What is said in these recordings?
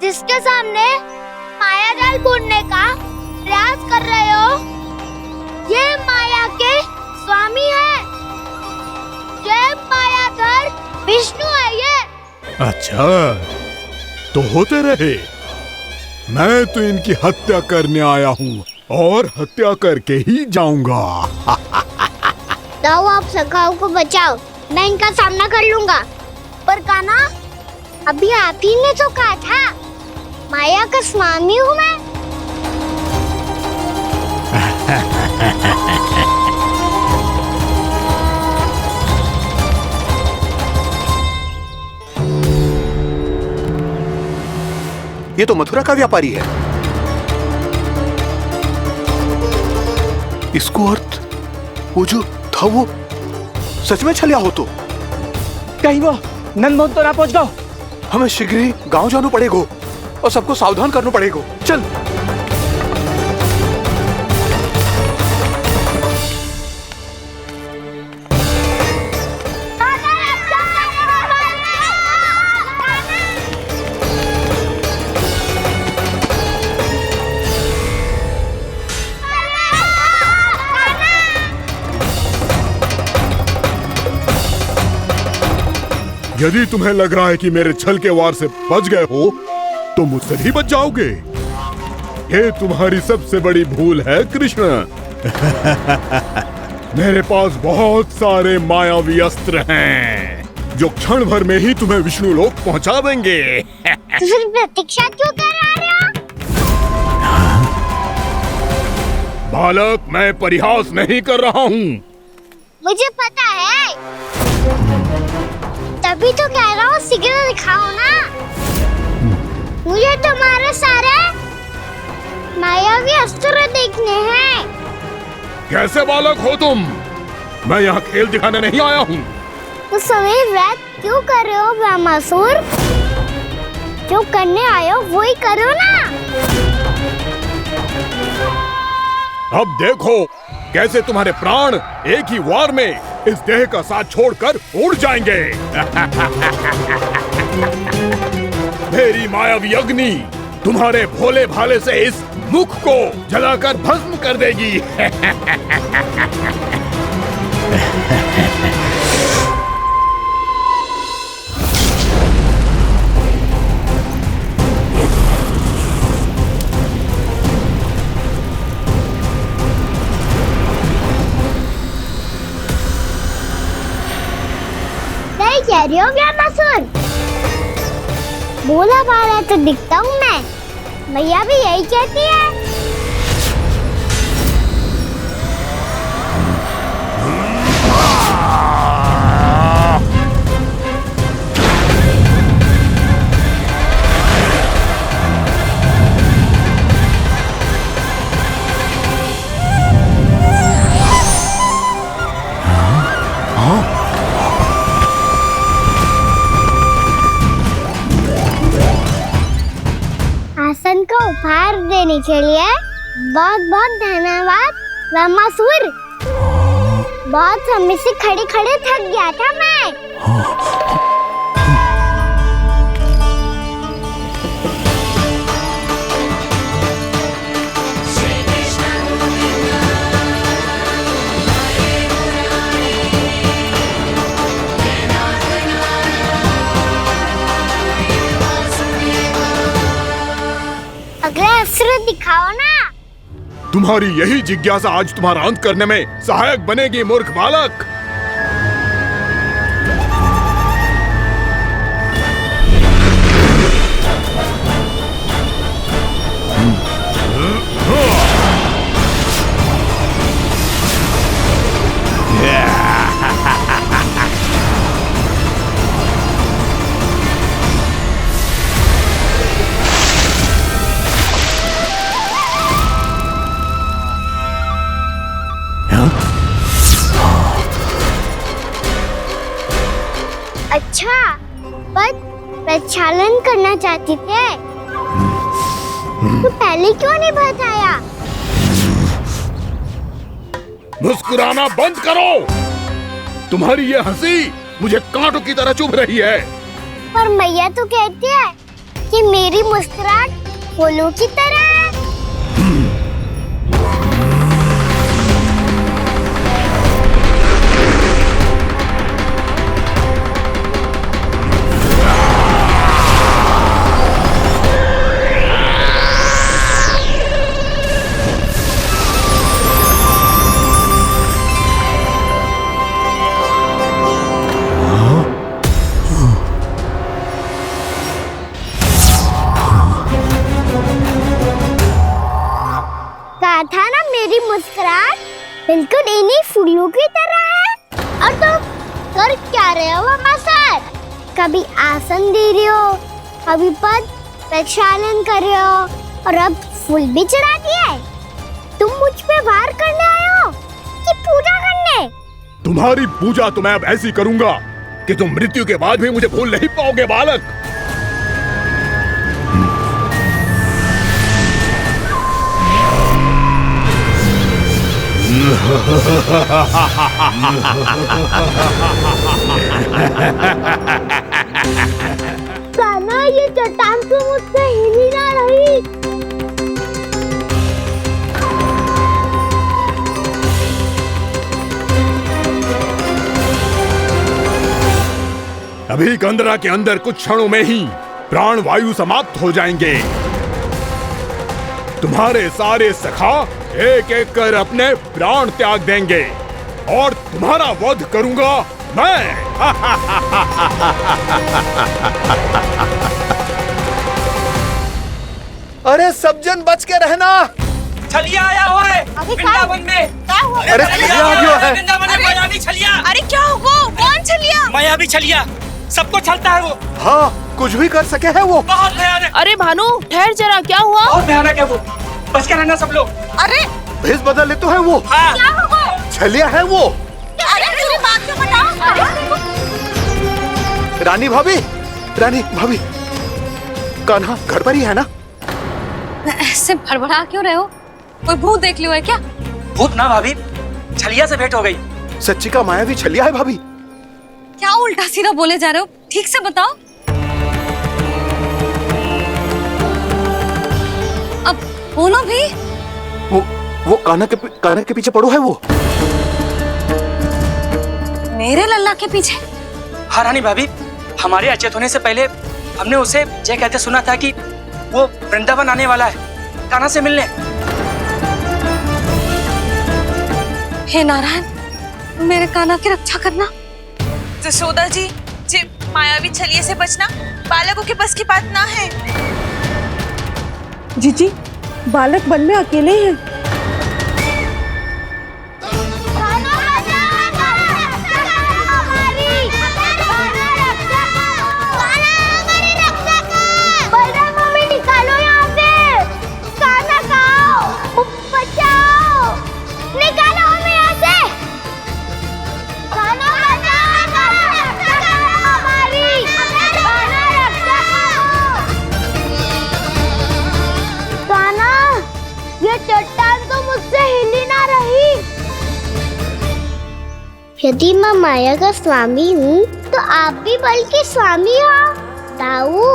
जिसके सामने माया जाल बुनने का प्रयास कर रहे हो, ये माया के स्वामी है। ये मायाधर विष्णु है ये। अच्छा, तो होते रहे। मैं तो इनकी हत्या करने आया हूँ और हत्या करके ही जाऊंगा। जाओ, आप सखाओ को बचाओ, मैं इनका सामना कर लूंगा। पर कान्हा, अभी आप ही ने तो कहा था माया का स्वामी हूँ मैं। ये तो मथुरा का व्यापारी है। इसको अर्थ वो जो था वो सच में छलिया हो तो कहीं वो नंदमोहन तो ना पहुंच गओ। हमें शीघ्र ही गांव जाना पड़ेगा और सबको सावधान करना पड़ेगा। चल। यदि तुम्हें लग रहा है कि मेरे छल के वार से बच गए हो, तो मुझसे भी बच जाओगे। ये तुम्हारी सबसे बड़ी भूल है कृष्ण। मेरे पास बहुत सारे मायावी अस्त्र हैं, जो क्षण भर में ही तुम्हें विष्णु लोक पहुंचा देंगे। तो फिर प्रतीक्षा क्यों कर रहे हो? बालक, मैं परिहास नहीं कर रहा हूँ। मुझे पता है, तभी तो कह रहा हूँ शीघ्र दिखाओ ना। मुझे तुम्हारे सारे मायावी अस्त्र देखने हैं। कैसे बालक हो तुम? मैं यहाँ खेल दिखाने नहीं आया हूँ। तो समय व्यर्थ क्यों कर रहे हो ब्रह्मासुर? जो करने आए हो वही करो ना। अब देखो कैसे तुम्हारे प्राण एक ही वार में इस देह का साथ छोड़कर उड़ जाएंगे। मेरी मायावी अग्नि तुम्हारे भोले भाले से इस मुख को जलाकर भस्म कर देगी। कह रही हो ब्रह्मासुर? भोला भाला तो दिखता हूँ मैं। मैया भी यही कहती है। आसन को उपहार देने के लिए बहुत बहुत धन्यवाद ब्रह्मासुर। बहुत समय से खड़े खड़े थक गया था मैं। अगला अस्त्र दिखाओ ना। तुम्हारी यही जिज्ञासा आज तुम्हारा अंत करने में सहायक बनेगी मूर्ख बालक। अच्छा, पर प्रक्षालन करना चाहती थे तो पहले क्यों नहीं बताया? मुस्कुराना बंद करो। तुम्हारी ये हंसी मुझे कांटों की तरह चुभ रही है। पर मैया तो कहती है कि मेरी मुस्कुराहट फूलों की तरह है। कहा था ना मेरी मुस्कुराहट बिल्कुल इन्हीं फूलों की तरह है। और तुम कर क्या रहे हो मास्टर? कभी आसन दे रहे हो, कभी पद प्रक्षालन कर रहे हो और अब फूल भी चढ़ा दिए। तुम मुझ पे वार करने आए हो कि पूजा करने? तुम्हारी पूजा तो मैं अब ऐसी करूंगा कि तुम मृत्यु के बाद भी मुझे भूल नहीं पाओगे बालक। कान्हा, ये चट्टान तो मुझसे हिल ही ना रही। अभी कंदरा के अंदर कुछ क्षणों में ही प्राण वायु समाप्त हो जाएंगे। तुम्हारे सारे सखा एक एक कर अपने प्राण त्याग देंगे और तुम्हारा वध करूंगा मैं। अरे सब जन बच के रहना। छलिया आया हुआ है वृंदावन में। अरे छलिया आ गया है। वृंदावन में मायावी छलिया। अरे क्या होगा? कौन छलिया? मायावी छलिया, सबको छलता है वो। हाँ, कुछ भी कर सके है वो। बहुत भयानक। अरे भानु, ठहर जरा, क्या हुआ? बहुत भयानक है वो, बच के रहना सब लोग। अरे भेष बदल ले तो है वो। हाँ। क्या होगा? छलिया है वो। अरे मेरी बात तो बताओ। रानी भाभी, रानी भाभी, कान्हा घर पर ही है ना? ऐसे भड़बड़ा क्यों रहे हो? कोई भूत देख लियो है क्या? भूत ना भाभी, छलिया से भेंट हो गई। सच्ची का मायावी छलिया है भाभी। क्या उल्टा सीधा बोले जा रहे हो? ठीक से बताओ। अब बोलो भी। वो कान्हा के पीछे पड़ो है वो। मेरे लल्ला के पीछे? हाँ रानी भाभी, हमारे अचेत होने से पहले हमने उसे ये कहते सुना था कि वो वृंदावन आने वाला है कान्हा से मिलने। हे नारायण, मेरे कान्हा की रक्षा करना। जसोदा जी, मायावी छलिए से बचना बालकों के बस की बात ना है। जीजी, बालक वन में अकेले हैं। चट्टान तो मुझसे हिल ही ना रही। यदि मैं माया का स्वामी हूँ तो आप भी बल के स्वामी हो। ताऊ,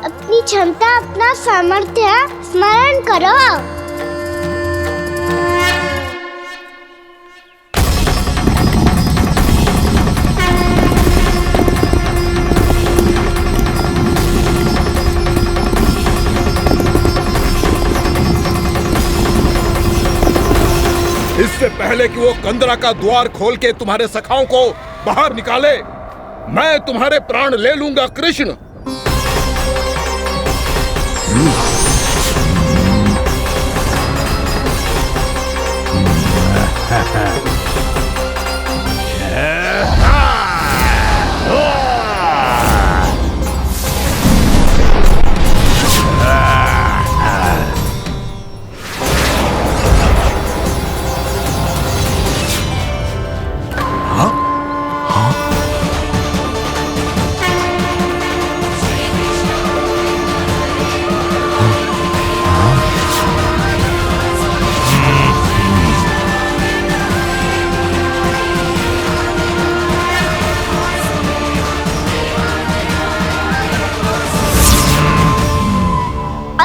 अपनी क्षमता, अपना सामर्थ्य स्मरण करो। इससे पहले कि वो कंदरा का द्वार खोल के तुम्हारे सखाओं को बाहर निकाले, मैं तुम्हारे प्राण ले लूंगा कृष्ण।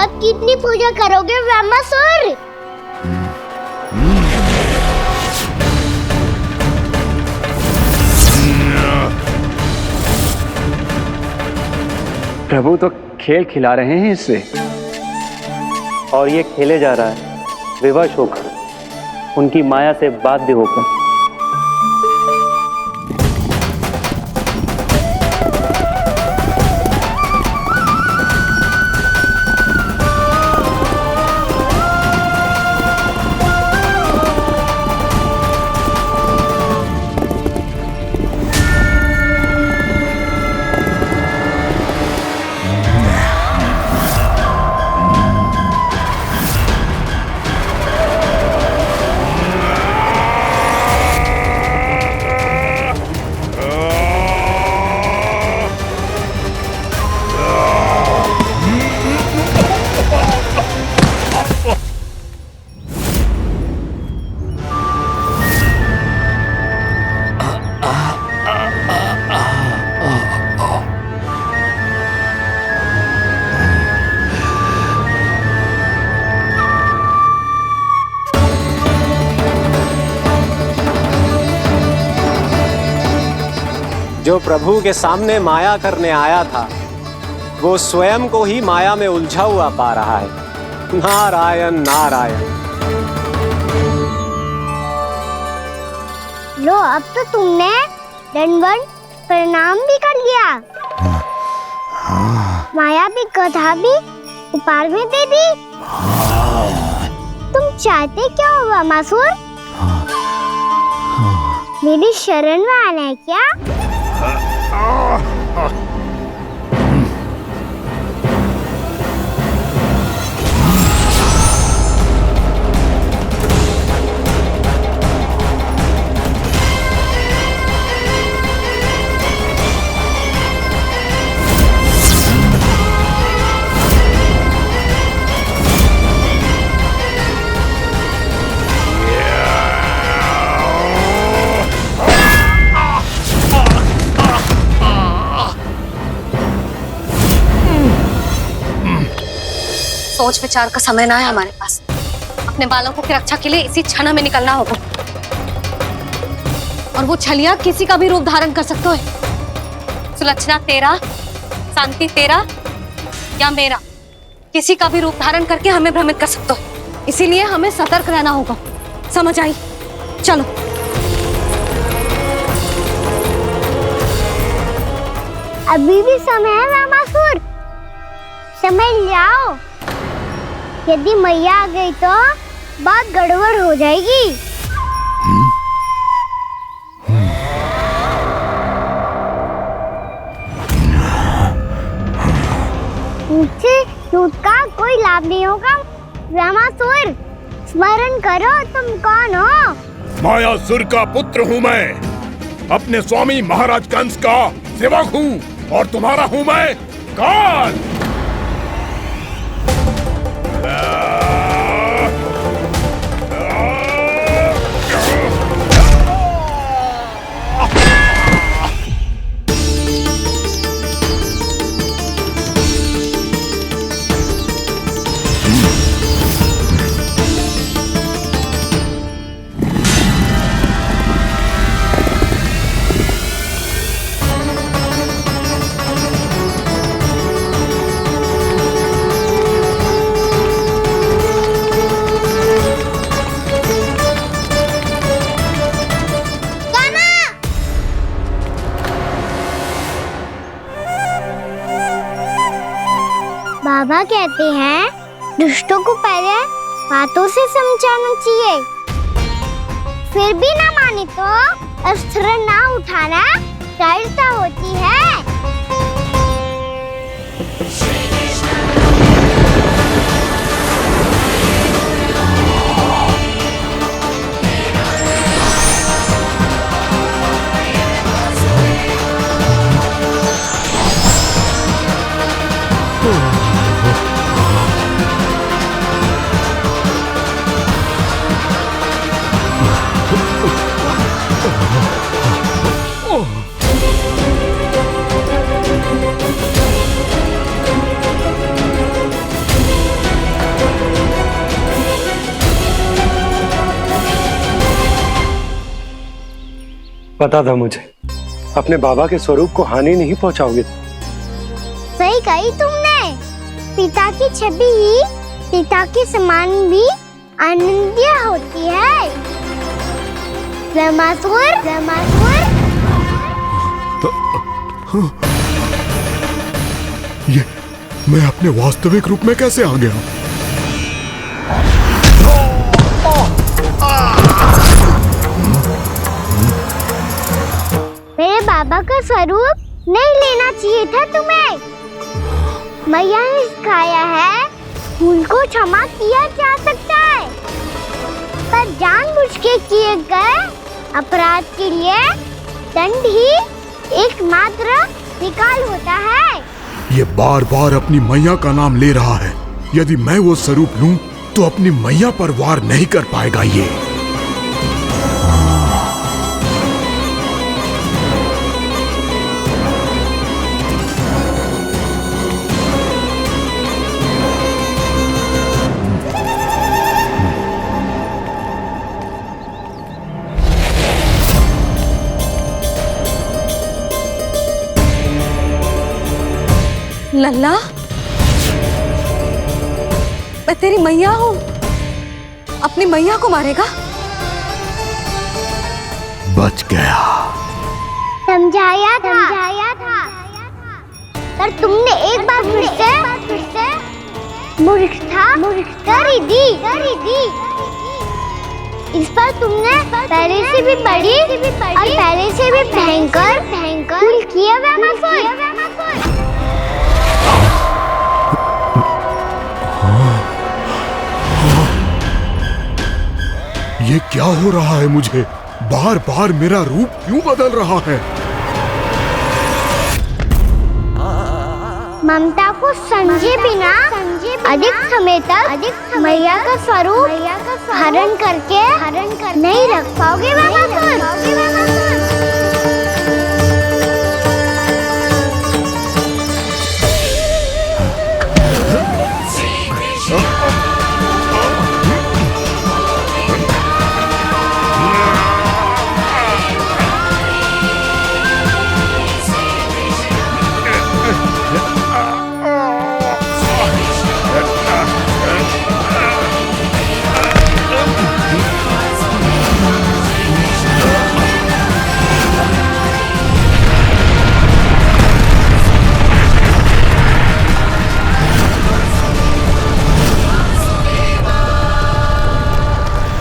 अब कितनी पूजा करोगे ब्रह्मासुर? प्रभु तो खेल खिला रहे हैं इससे, और ये खेले जा रहा है विवश होकर, उनकी माया से बाध्य होकर। जो प्रभु के सामने माया करने आया था, वो स्वयं को ही माया में उलझा हुआ पा रहा है। नारायण नारायण। लो, अब तो तुमने दंडवत प्रणाम भी कर लिया, माया भी कथा भी उपहार में दे दी। तुम चाहते क्या हो ब्रह्मासुर? मेरी शरण में आना है क्या? सोच विचार का समय ना है हमारे पास। अपने बालकों की रक्षा के लिए इसी क्षण हमें निकलना होगा, और वो छलिया किसी का भी रूप धारण कर सकते हो। सुलक्षणा तेरा, शांति तेरा या मेरा, किसी का भी रूप धारण करके हमें भ्रमित कर सकते हो। इसीलिए हमें सतर्क रहना होगा। समझ आई? चलो। अभी भी समय है ब्रह्मासुर, समझ जाओ। यदि मैया आ गई तो बात गड़बड़ हो जाएगी। मुझसे झूठ का कोई लाभ नहीं होगा। ब्रह्मासुर, स्मरण करो तुम कौन हो। मायासुर का पुत्र हूँ मैं, अपने स्वामी महाराज कंस का सेवक हूँ, और तुम्हारा हूँ मैं काल। बाबा कहते हैं दुष्टों को पहले बातों से समझाना चाहिए, फिर भी ना माने तो अस्त्र ना उठाना दृढ़ता होती है। पता था मुझे, अपने बाबा के स्वरूप को हानि नहीं पहुंचाओगे। सही कही तुमने। पिता की छवि ही पिता के समान भी आनंदीय होती है। ब्रह्मासुर, ब्रह्मासुर। ये मैं अपने वास्तविक रूप में कैसे आ गया? मेरे बाबा का स्वरूप नहीं लेना चाहिए था तुम्हें। मैया ने सिखाया है भूल को क्षमा किया जा सकता है, पर जानबूझ के किए गए अपराध के लिए दंड ही एकमात्र निकाल होता है। ये बार बार अपनी मैया का नाम ले रहा है। यदि मैं वो स्वरूप लूं तो अपनी मैया पर वार नहीं कर पाएगा ये। लल्ला, मैं तेरी मैया हूँ, अपनी मैया को मारेगा? बच गया। समझाया था, पर तुमने एक बार फिर से मूर्खता कर ही दी। इस पर तुमने पहले से भी बड़ी और पहले से भी भयंकर भूल किया ब्रह्मासुर। ये क्या हो रहा है मुझे? बार बार मेरा रूप क्यों बदल रहा है? ममता को समझे बिना अधिक समय तक मैया का स्वरूप हरण करके नहीं रख पाओगे ब्रह्मासुर।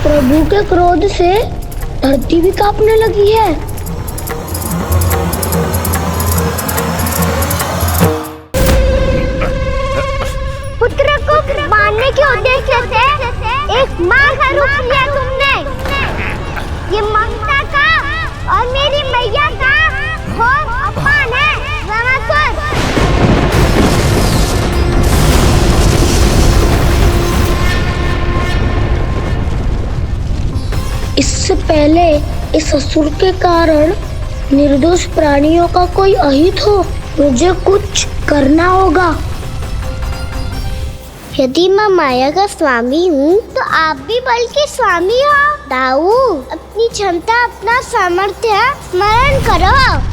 प्रभु के क्रोध से धरती भी कांपने लगी है। पुत्र को मारने के उद्देश्य से एक माँ का रूप लिया तुमने। ये ममता का और मेरी मैया का घोर अपमान है ब्रह्मासुर। इससे पहले इस असुर के कारण निर्दोष प्राणियों का कोई अहित हो, मुझे कुछ करना होगा। यदि मैं माया का स्वामी हूँ तो आप भी बल के स्वामी हो। दाऊ, अपनी क्षमता, अपना सामर्थ्य स्मरण करो।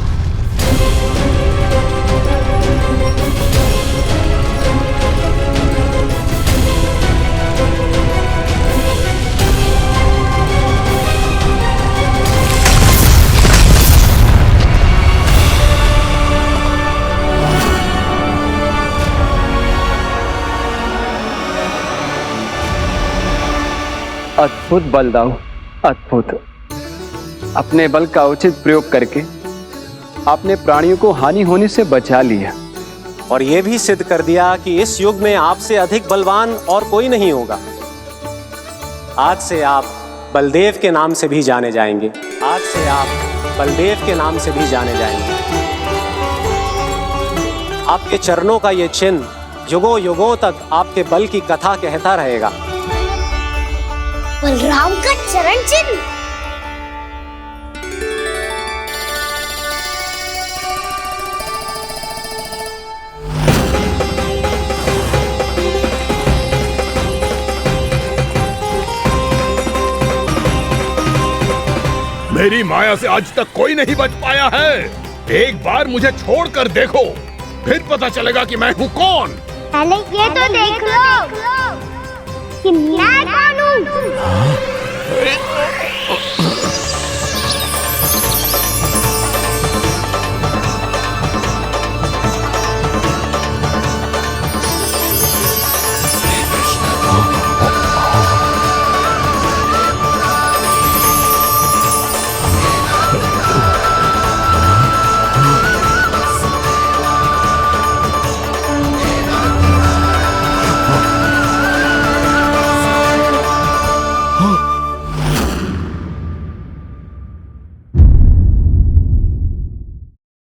अद्भुत बल दाऊ, अद्भुत। अपने बल का उचित प्रयोग करके आपने प्राणियों को हानि होने से बचा लिया और ये भी सिद्ध कर दिया कि इस युग में आपसे अधिक बलवान और कोई नहीं होगा। आज से आप बलदेव के नाम से भी जाने जाएंगे। आज से आप बलदेव के नाम से भी जाने जाएंगे। आपके चरणों का ये चिन्ह युगों युगों तक आपके बल की कथा कहता रहेगा। बलराम का चरण चिन्ह। मेरी माया से आज तक कोई नहीं बच पाया है। एक बार मुझे छोड़कर देखो, फिर पता चलेगा कि मैं हूँ कौन। पहले ये तो देख लो कि मैं कौन हूँ।